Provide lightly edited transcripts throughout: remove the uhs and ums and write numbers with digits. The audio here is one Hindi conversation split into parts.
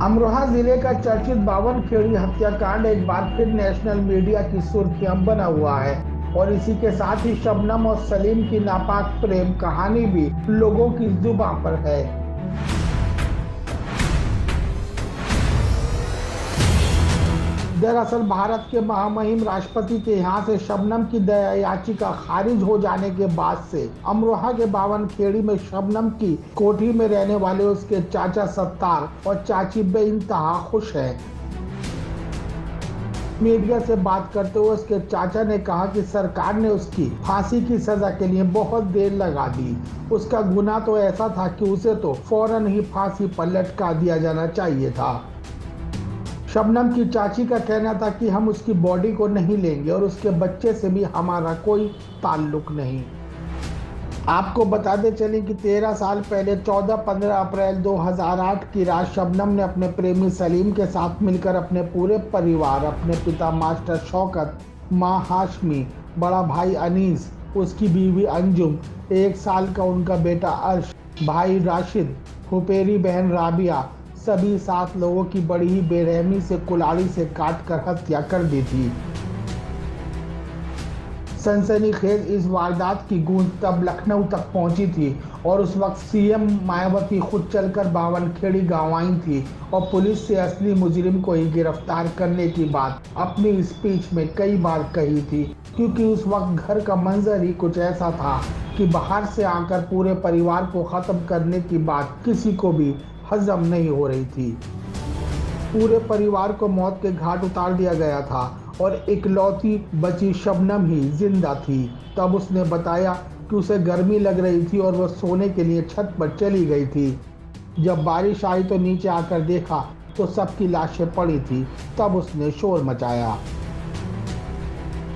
अमरोहा जिले का चर्चित बावनखेड़ी हत्याकांड एक बार फिर नेशनल मीडिया की सुर्खियां बना हुआ है और इसी के साथ ही शबनम और सलीम की नापाक प्रेम कहानी भी लोगों की जुबान पर है। दरअसल भारत के महामहिम राष्ट्रपति के यहाँ से शबनम की दया याचिका खारिज हो जाने के बाद से अमरोहा के बावनखेड़ी में शबनम की कोठी में रहने वाले उसके चाचा सत्तार और चाची बेइंतहा खुश हैं। मीडिया से बात करते हुए उसके चाचा ने कहा कि सरकार ने उसकी फांसी की सजा के लिए बहुत देर लगा दी। उसका गुनाह तो ऐसा था कि उसे तो फौरन ही फांसी पर लटका दिया जाना चाहिए था। शबनम की चाची का कहना था कि हम उसकी बॉडी को नहीं लेंगे और उसके बच्चे से भी हमारा कोई ताल्लुक नहीं। आपको बताते चलें कि 13 साल पहले 14-15 अप्रैल 2008 की रात शबनम ने अपने प्रेमी सलीम के साथ मिलकर अपने पूरे परिवार, अपने पिता मास्टर शौकत, माँ हाशमी, बड़ा भाई अनीस, उसकी बीवी अंजुम, 1 साल का उनका बेटा अर्श, भाई राशिद, फुफेरी बहन राबिया, सभी 7 लोगों की बड़ी ही बेरहमी से कुल्हाड़ी से काट कर हत्या कर दी थी। सनसनीखेज इस वारदात की गूंज तब लखनऊ तक पहुंची थी और उस वक्त सीएम मायावती खुद चलकर बावनखेड़ी गांव आई थी और पुलिस से असली मुजरिम को ही गिरफ्तार करने की बात अपनी स्पीच में कई बार कही थी, क्योंकि उस वक्त घर का मंजर ही कुछ ऐसा था कि बाहर से आकर पूरे परिवार को खत्म करने की बात किसी को भी हजम नहीं हो रही थी। पूरे परिवार को मौत के घाट उतार दिया गया था और इकलौती बची शबनम ही जिंदा थी। तब उसने बताया कि उसे गर्मी लग रही थी और वह सोने के लिए छत पर चली गई थी। जब बारिश आई तो नीचे आकर देखा तो सबकी लाशें पड़ी थी। तब उसने शोर मचाया।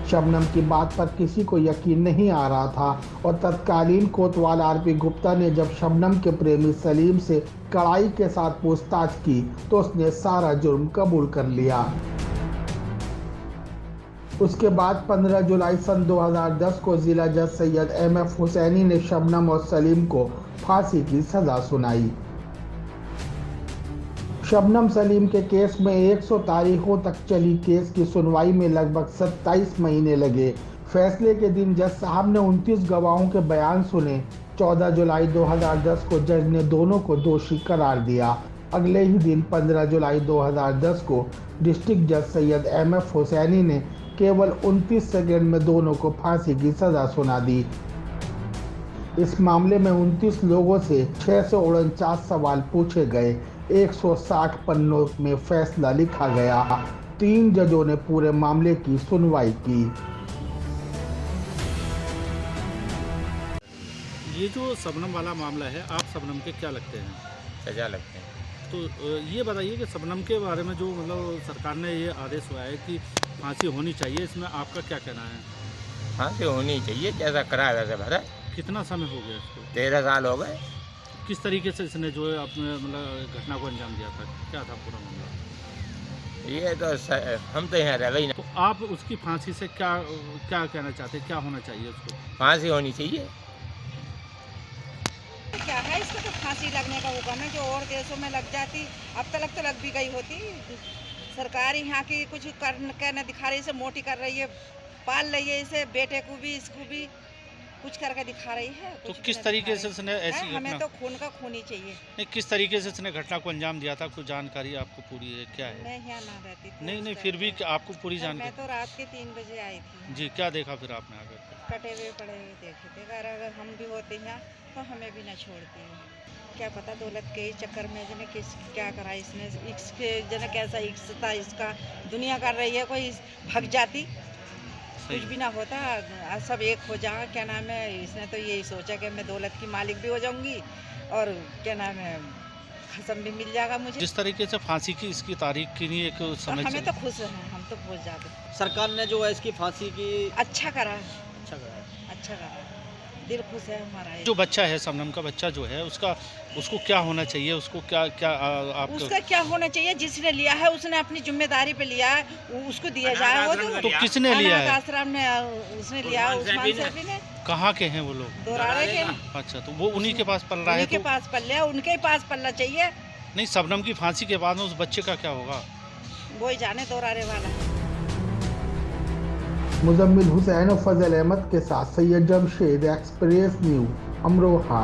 शबनम की बात पर किसी को यकीन नहीं आ रहा था और तत्कालीन कोतवाल आरपी गुप्ता ने जब शबनम के प्रेमी सलीम से कड़ाई के साथ पूछताछ की तो उसने सारा जुर्म कबूल कर लिया। उसके बाद 15 जुलाई सन 2010 को जिला जज सैयद MF हुसैनी ने शबनम और सलीम को फांसी की सजा सुनाई। शबनम सलीम के केस में 100 तारीखों तक चली केस की सुनवाई में लगभग 27 महीने लगे। फैसले के दिन जज साहब ने 29 गवाहों के बयान सुने। 14 जुलाई 2010 को जज ने दोनों को दोषी करार दिया। अगले ही दिन 15 जुलाई 2010 को डिस्ट्रिक्ट जज सैयद MF हुसैनी ने केवल 29 सेकंड में दोनों को फांसी की सजा सुना दी। इस मामले में 29 लोगों से 649 सवाल पूछे गए। 160 पन्नों में फैसला लिखा गया। 3 जजों ने पूरे मामले की सुनवाई की। ये जो शबनम वाला मामला है, आप शबनम के क्या लगते हैं? सजा लगते हैं। तो ये बताइए कि शबनम के बारे में जो मतलब सरकार ने ये आदेश हुआ है कि फांसी होनी चाहिए, इसमें आपका क्या कहना है? फांसी होनी चाहिए, जैसा करा वैसे भरा। कितना समय हो गया इसको? 13 साल हो गए। किस तरीके से इसने जो है अपने मतलब घटना को अंजाम दिया था, क्या था पूरा मामला? ये तो हम तो यहाँ रह गई ना। तो आप उसकी फांसी से क्या क्या कहना चाहते हैं, क्या होना चाहिए उसको? फांसी होनी चाहिए। क्या है, इसको तो फांसी लगने का हुक्म है, जो और देशों में लग जाती अब तक तो लग भी गई होती। सरकार यहाँ की कुछ करने दिखा रही, इसे मोटी कर रही है, पाल रही है इसे, बेटे को भी इसको भी कुछ करके दिखा रही है। तो किस तरीके से इसने ऐसी हमें तो खून का खून ही चाहिए। नहीं, किस तरीके से इसने घटना को अंजाम दिया था, कुछ जानकारी आपको पूरी है? क्या है? मैं यहाँ ना रहती थी। नहीं, फिर भी आपको पूरी जानकारी? मैं तो रात के 3 बजे आई थी। जी, क्या देखा फिर आपने आकर? कटे हुए पड़े हुए देखे थे। अगर हम भी होते यहाँ तो हमें भी ना छोड़ते हैं। क्या पता दौलत के चक्कर में जने क्या करा इसने, इसके जने कैसा इक्स था इसका, दुनिया कर रही है, कोई भग जाती कुछ भी ना होता, सब एक हो जाएगा। क्या नाम है, इसने तो यही सोचा कि मैं दौलत की मालिक भी हो जाऊंगी और क्या नाम है खसम भी मिल जाएगा मुझे। जिस तरीके से फांसी की इसकी तारीख की नहीं एक समय, हमें तो खुश हैं, हम तो बहुत ज़्यादा। सरकार ने जो है इसकी फांसी की अच्छा करा, अच्छा करा, दिल खुश है हमारा। जो बच्चा है, शबनम का बच्चा जो है, उसको क्या होना चाहिए? उसको क्या आप उसका क्या होना चाहिए? जिसने लिया है उसने अपनी जिम्मेदारी पे लिया है, उसको दिया जाए। वो तो किसने लिया है? आश्रम ने उसने लिया, उस्मान सैफी ने। कहाँ के हैं वो लोग? दोराड़े के। अच्छा, तो वो उन्हीं के पास पल रहा है? उनके पास पल लिया, उनके पास पलना चाहिए। नहीं, शबनम की फांसी के बाद में उस बच्चे का क्या होगा? वो ही जाने दोहराने वाला है। मुजम्मिल हुसैन और फजल अहमद के साथ सैयद जमशेद, एक्सप्रेस न्यूज, अमरोहा।